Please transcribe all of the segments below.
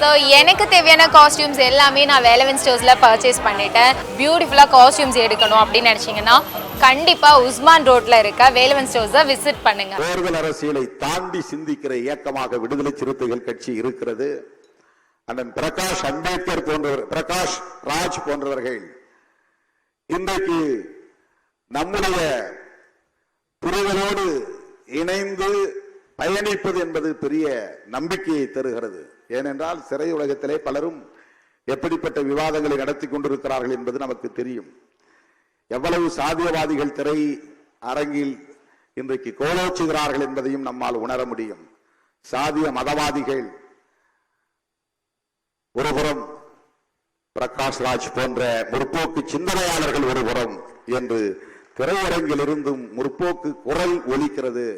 So எனக்கு தேவையான costumes எல்லாமே நான் வேலவன் ஸ்டோர்ஸில் பர்ச்சேஸ் பண்ணிட்டேன். பியூட்டிஃபுல்லாக காஸ்டியூம்ஸ் எடுக்கணும் அப்படின்னு நினச்சிங்கன்னா கண்டிப்பாக உஸ்மான் ரோட்டில் இருக்க வேலவன் ஸ்டோர்ஸை விசிட் பண்ணுங்க. தேர்தல் அரசியலை தாண்டி சிந்திக்கிற இயக்கமாக விடுதலை சிறுத்தைகள் கட்சி இருக்கிறது. அண்ணன் பிரகாஷ் அம்பேத்கர் போன்றவர், பிரகாஷ் ராஜ் போன்றவர்கள் இன்றைக்கு நம்முடைய புரிதலோடு இணைந்து பயணிப்பது என்பது பெரிய நம்பிக்கையை தருகிறது. ஏனென்றால் சிறை உலகத்திலே பலரும் எப்படிப்பட்ட விவாதங்களை நடத்தி கொண்டிருக்கிறார்கள் என்பது நமக்கு தெரியும். எவ்வளவு சாதியவாதிகள் திரை அரங்கில் இன்றைக்கு கோலோச்சுகிறார்கள் என்பதையும் நம்மால் உணர முடியும். சாதிய மதவாதிகள் ஒருபுறம், பிரகாஷ் ராஜ் போன்ற முற்போக்கு சிந்தனையாளர்கள் ஒருபுறம் என்று திரையரங்கில் இருந்தும் முற்போக்கு குரல் ஒலிக்கிறது.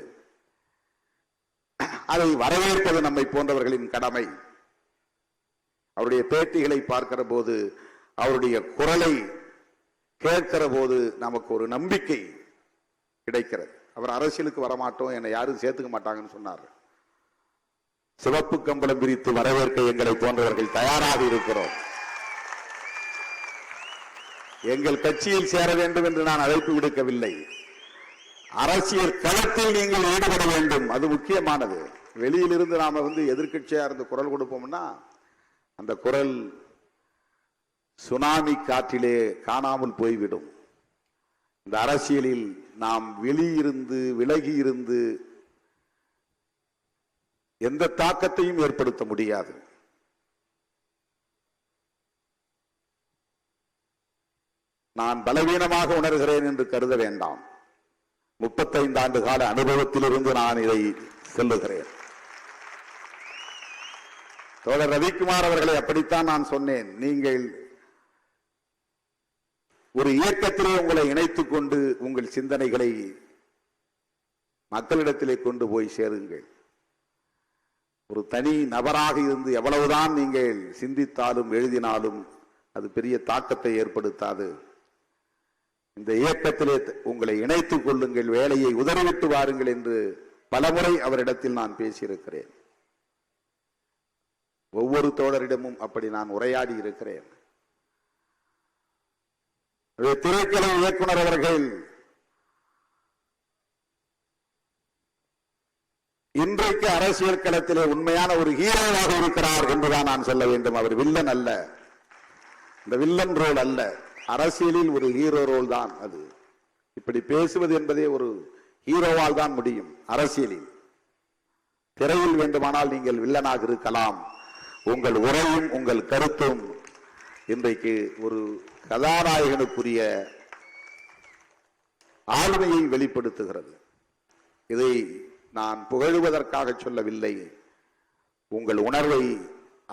அதை வரவேற்பது நம்மை போன்றவர்களின் கடமை. அவருடைய பேட்டிகளை பார்க்கிற போது, அவருடைய குரலை கேட்கிற போது நமக்கு ஒரு நம்பிக்கை கிடைக்கிறது. அவர் அரசியலுக்கு வரமாட்டோம், என்னை யாரும் சேர்த்துக்க மாட்டாங்கன்னு சொன்னார். சிவப்பு கம்பளம் விரித்து வரவேற்க எங்களை போன்றவர்கள் தயாராக இருக்கிறோம். எங்கள் கட்சியில் சேர வேண்டும் என்று நான் அழைப்பு விடுக்கவில்லை. அரசியல் களத்தில் நீங்கள் ஈடுபட வேண்டும், அது முக்கியமானது. வெளியிலிருந்து நாம எதிர்கட்சியா இருந்து குரல் கொடுப்போம்னா அந்த குரல் சுனாமி காற்றிலே காணாமல் போய்விடும். இந்த அரசியலில் நாம் வெளியிருந்து விலகி இருந்து எந்த தாக்கத்தையும் ஏற்படுத்த முடியாது. நான் பலவீனமாக உணர்கிறேன் என்று கருத வேண்டாம். 35 ஆண்டு கால அனுபவத்திலிருந்து நான் இதை சொல்லுகிறேன். தோழர் ரவிக்குமார் அவர்களை அப்படித்தான் நான் சொன்னேன். நீங்கள் ஒரு இயக்கத்திலே உங்களை இணைத்துக் கொண்டு உங்கள் சிந்தனைகளை மக்களிடத்திலே கொண்டு போய் சேருங்கள். ஒரு தனி நபராக இருந்து எவ்வளவுதான் நீங்கள் சிந்தித்தாலும் எழுதினாலும் அது பெரிய தாக்கத்தை ஏற்படுத்தாது. இந்த இயக்கத்திலே உங்களை இணைத்துக் கொள்ளுங்கள், வேலையை உதறிவிட்டு வாருங்கள் என்று பலமுறை அவரிடத்தில் நான் பேசியிருக்கிறேன். ஒவ்வொரு தோழரிடமும் அப்படி நான் உரையாடி இருக்கிறேன். திரைக்கலை இயக்குனர் அவர்கள் இன்றைக்கு அரசியல் களத்திலே உண்மையான ஒரு ஹீரோவாக இருக்கிறார் என்றுதான் நான் சொல்ல வேண்டும். அவர் வில்லன் அல்ல, இந்த வில்லன் ரோல் அல்ல, அரசியலில் ஒரு ஹீரோ ரோல் தான் அது. இப்படி பேசுவது என்பதே ஒரு ஹீரோவால் தான் முடியும். அரசியலில், திரையில் வேண்டுமானால் நீங்கள் வில்லனாக இருக்கலாம். உங்கள் உரையும் உங்கள் கருத்தும் இன்றைக்கு ஒரு கதாநாயகனுக்குரிய ஆளுமையை வெளிப்படுத்துகிறது. இதை நான் புகழுவதற்காக சொல்லவில்லை, உங்கள் உணர்வை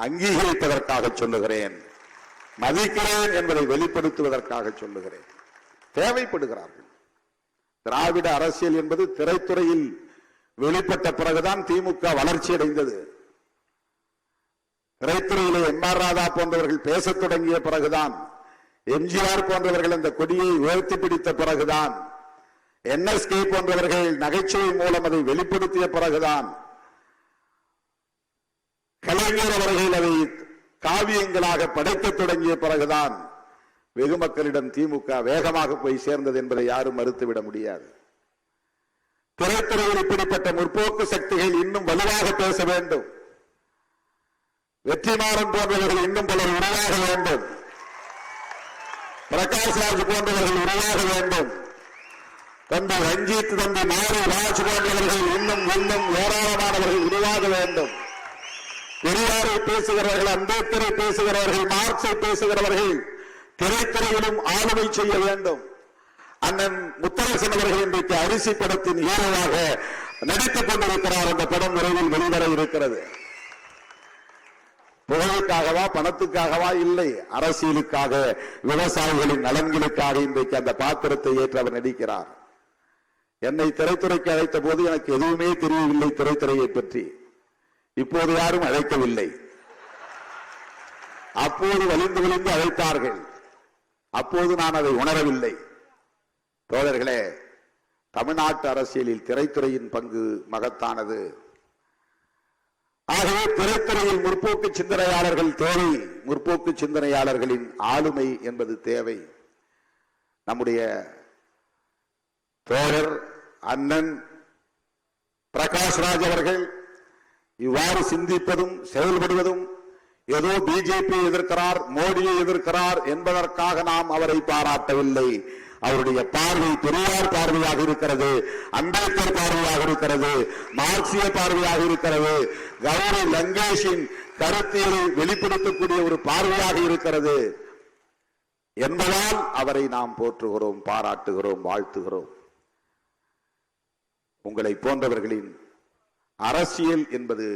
அங்கீகரிப்பதற்காக சொல்லுகிறேன், மதிக்கிறேன் என்பதை வெளிப்படுத்துவதற்காக சொல்லுகிறேன். தேவைப்படுகிறார்கள். திராவிட அரசியல் என்பது திரைத்துறையில் வெளிப்பட்ட பிறகுதான் திமுக வளர்ச்சி அடைந்தது. திரைத்துறையிலே எம்.ஆர். ராதா போன்றவர்கள் பேசத் தொடங்கிய பிறகுதான், எம்ஜிஆர் போன்றவர்கள் அந்த கொடியை உயர்த்தி பிடித்த பிறகுதான், என்எஸ்கே போன்றவர்கள் நகைச்சுவை மூலம் அதை வெளிப்படுத்திய பிறகுதான், கலைஞர் அவர்கள் அதை காவியங்களாக படைக்க தொடங்கிய பிறகுதான் வெகு மக்களிடம் திமுக வேகமாக போய் சேர்ந்தது என்பதை யாரும் மறுத்துவிட முடியாது. திரைத்துறையில் இப்படிப்பட்ட முற்போக்கு சக்திகள் இன்னும் வலுவாக பேச வேண்டும். வெற்றிமாறன் போன்றவர்கள் இன்னும் பலர் உருவாக வேண்டும். பிரகாஷ் ராஜ் போன்றவர்கள் உருவாக வேண்டும். தந்தை ரஞ்சித், தந்தை மாரி ராஜ் போன்றவர்கள் இன்னும் ஏராளமானவர்கள் உருவாக வேண்டும். பெரியாரை பேசுகிறவர்கள், அம்பேத்கரை பேசுகிறவர்கள், மார்க்சை பேசுகிறவர்கள் திரைத்துறையிலும் ஆளுமை செய்ய வேண்டும். அண்ணன் முத்தரசன் அவர்கள் இன்றைக்கு அரிசி படத்தின் ஹீரோவாக நடித்துக் கொண்டிருக்கிறார். அந்த படம் விரைவில் வெளிவர இருக்கிறது. புகழுக்காகவா, பணத்துக்காகவா? இல்லை, அரசியலுக்காக, விவசாயிகளின் நலன்களுக்காக இன்றைக்கு அந்த பாத்திரத்தை ஏற்று அவர் நடிக்கிறார். என்னை திரைத்துறைக்கு அழைத்த போது எனக்கு எதுவுமே தெரியவில்லை திரைத்துறையை பற்றி. இப்போது யாரும் அழைக்கவில்லை. அப்போது வலிந்து விழுந்து அழைத்தார்கள். அப்போது நான் அதை உணரவில்லை. தோழர்களே, தமிழ்நாட்டு அரசியலில் திரைத்துறையின் பங்கு மகத்தானது. ஆகவே திரைத்துறையில் முற்போக்கு சிந்தனையாளர்கள் தேவை. முற்போக்கு சிந்தனையாளர்களின் ஆளுமை என்பது தேவை. நம்முடைய தோழர் அண்ணன் பிரகாஷ்ராஜ் அவர்கள் இவ்வாறு சிந்திப்பதும் செயல்படுவதும் ஏதோ பிஜேபி எதிர்க்கிறார், மோடியை எதிர்க்கிறார் என்பதற்காக நாம் அவரை பாராட்டவில்லை. அவருடைய பார்வை பெரியார் பார்வையாக இருக்கிறது, அம்பேத்கர் பார்வையாக இருக்கிறது, மார்க்சிய பார்வையாக இருக்கிறது, கௌரி லங்கேஷின் கருத்தியலை வெளிப்படுத்தக்கூடிய ஒரு பார்வையாக இருக்கிறது என்பதால் அவரை நாம் போற்றுகிறோம், பாராட்டுகிறோம், வாழ்த்துகிறோம். உங்களை போன்றவர்களின் அரசியல் என்பது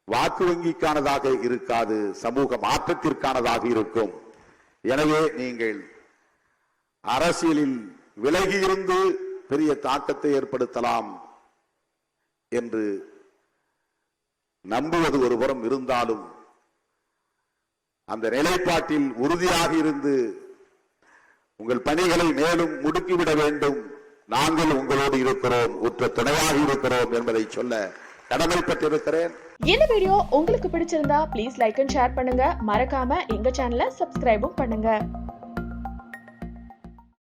வாக்கு வங்கிக்கானதாக இருக்காது, சமூக மாற்றத்திற்கானதாக இருக்கும். எனவே நீங்கள் அரசியலில் விலகி இருந்து பெரிய தாக்கத்தை ஏற்படுத்தலாம் என்று நம்புவது ஒருபுறம் இருந்தாலும் அந்த நிலைப்பாட்டில் உறுதியாக இருந்து உங்கள் பணிகளை மேலும் முடுக்கிவிட வேண்டும். நாங்கள் உங்களோடு இருக்கிறோம், உற்ற துணையாக இருக்கிறோம் என்பதை சொல்ல கடமைப்பட்டிருக்கிறேன். இந்த வீடியோ உங்களுக்கு பிடிச்சிருந்தா ப்ளீஸ் லைக் அண்ட் ஷேர் பண்ணுங்க. மறக்காம எங்க சேனலை சப்ஸ்கிரைபும் பண்ணுங்க.